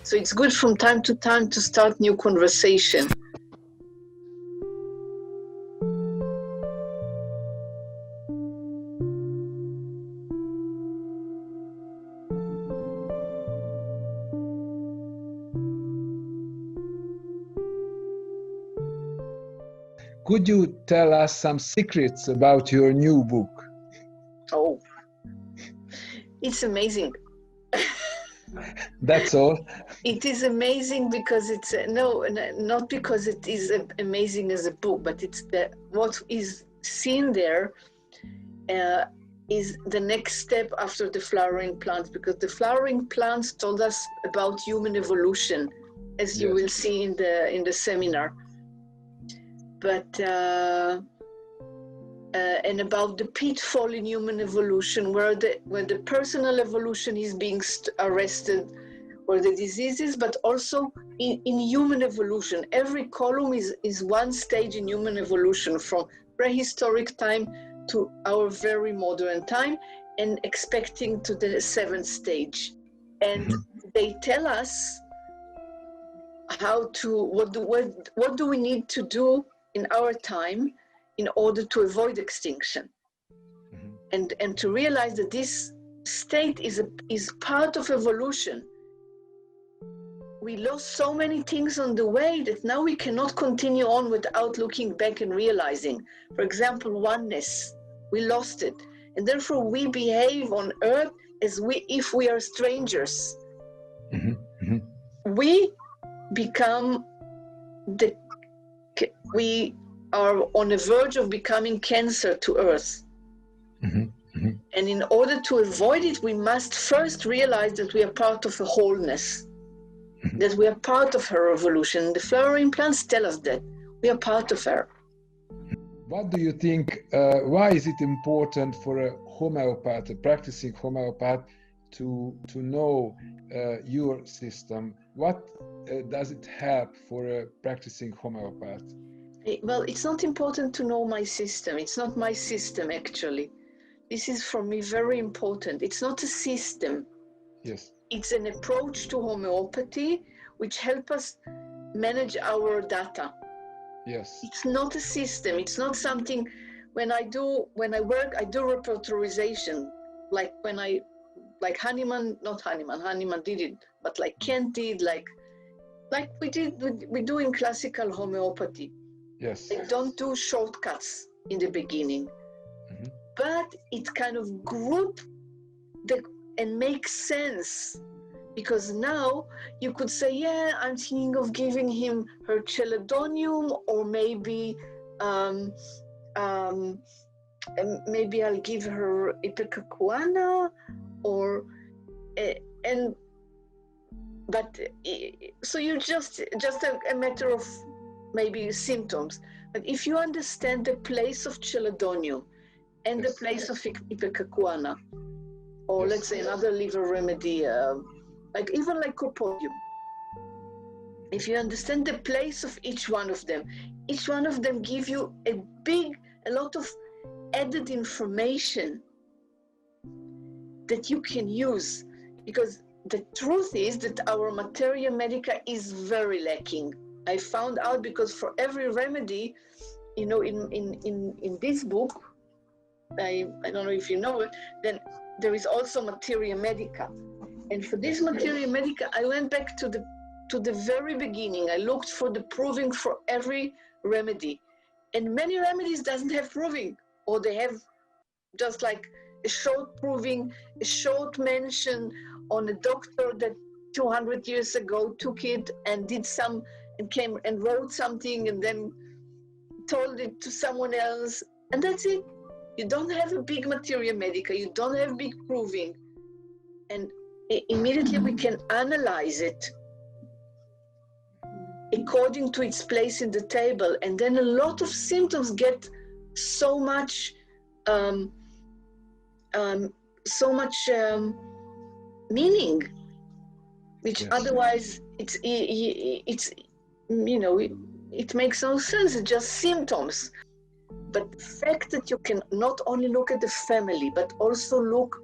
So it's good from time to time to start new conversation. Could you tell us some secrets about your new book? Oh, it's amazing. That's all? It is amazing because it's, no, not because it is amazing as a book, but it's what is seen there is the next step after the flowering plants, because the flowering plants told us about human evolution, as you will see in the seminar. But and about the pitfall in human evolution, where the personal evolution is being arrested, or the diseases, but also in human evolution. Every column is one stage in human evolution, from prehistoric time to our very modern time, and expecting to the 7th stage. And they tell us what do we need to do in our time in order to avoid extinction, and to realize that this state is part of evolution. We lost so many things on the way that now we cannot continue on without looking back and realizing. For example, oneness, we lost it, and therefore we behave on earth as if we are strangers. We become we are on the verge of becoming cancer to earth. And in order to avoid it, we must first realize that we are part of a wholeness, that we are part of her evolution. The flowering plants tell us that we are part of her. What do you think, why is it important for a homeopath, a practicing homeopath, to know your system? What does it help for a practicing homeopath? Well, it's not important to know my system. It's not my system, actually. This is, for me, very important. It's not a system. Yes. It's an approach to homeopathy which helps us manage our data. Yes. It's not a system. It's not something. When I work, I do repertorization. Like Hahnemann did it, but like Kent did, like we do in classical homeopathy. Yes. I don't do shortcuts in the beginning, but it kind of group and makes sense, because now you could say, yeah, I'm thinking of giving him her chelidonium, or maybe maybe I'll give her ipecacuanha, or so you just a matter of maybe symptoms. But if you understand the place of chelidonium and the place of ipecacuanha, or let's say another liver remedy, like copodium, if you understand the place of each one of them give you a lot of added information that you can use, because the truth is that our materia medica is very lacking. I found out, because for every remedy, in this book, I don't know if you know it, then there is also materia medica. And for this materia medica, I went back to the very beginning. I looked for the proving for every remedy. And many remedies doesn't have proving, or they have just like a short proving, a short mention on a doctor that 200 years ago took it and did some, and came and wrote something and then told it to someone else, and that's it. You don't have a big materia medica, you don't have big proving, and immediately we can analyze it according to its place in the table, and then a lot of symptoms get so much meaning, which otherwise it makes no sense. It's just symptoms. But the fact that you can not only look at the family, but also look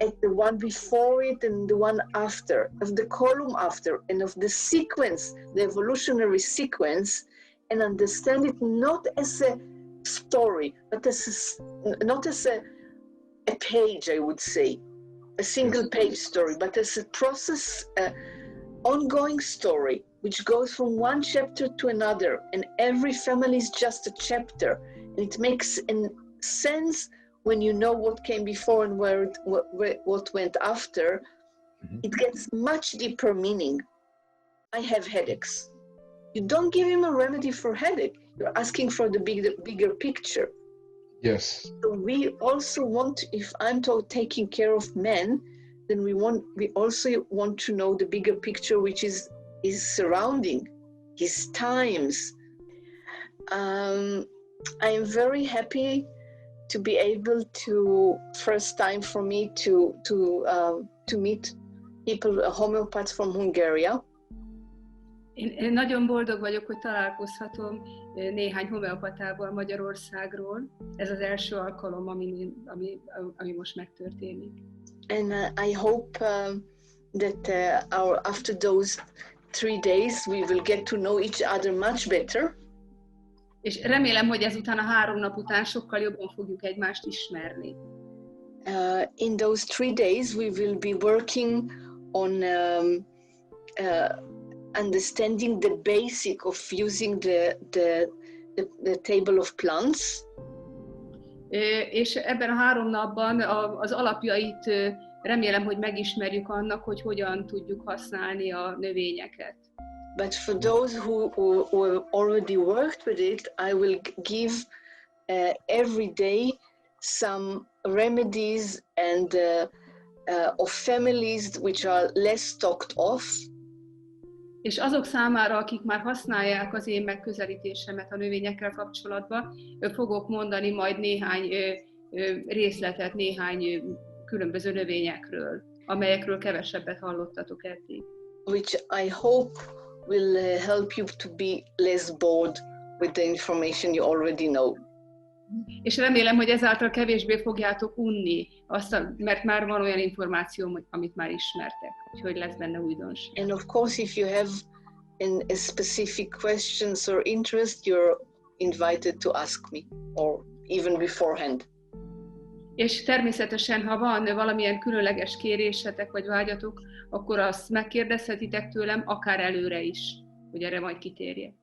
at the one before it and the one after, of the column after, and of the sequence, the evolutionary sequence, and understand it not as a story, but not as a page, I would say, a single page story, but as a process, ongoing story, which goes from one chapter to another, and every family is just a chapter, and it makes sense when you know what came before and what went after. It gets much deeper meaning. I have headaches. You don't give him a remedy for headache. You're asking for the bigger picture. Yes. So we also want, if I'm taking care of men, then we also want to know the bigger picture, which is his surrounding, his times. I am very happy to be able to, first time for me to meet people, homeopaths from Hungary. Én nagyon boldog vagyok, hogy találkozhatom néhány homeopatával Magyarországról. Ez az első alkalom, ami most megtörténik. And I hope that after those 3 days we will get to know each other much better. És remélem, hogy ezután a 3 nap után sokkal jobban fogjuk egymást ismerni. In those 3 days we will be working on understanding the basic of using the table of plants. És ebben a 3 napban az alapjait remélem, hogy megismerjük annak, hogy hogyan tudjuk használni a növényeket. But for those who have already worked with it, I will give every day some remedies and of families which are less stocked off. És azok számára, akik már használják az én megközelítésemet a növényekkel kapcsolatban, fogok mondani majd néhány részletet, néhány különböző növényekről, amelyekről kevesebbet hallottatok eddig. Which I hope will help you to be less bored with the information you already know. És remélem, hogy ezáltal kevésbé fogjátok unni, mert már van olyan információ, amit már ismertek, úgyhogy lesz benne újdonság. And of course, if you have a specific questions or interest, you're invited to ask me, or even beforehand. És természetesen, ha van valamilyen különleges kérésetek vagy vágyatok, akkor azt megkérdezhetitek tőlem, akár előre is, hogy erre majd kitérjek.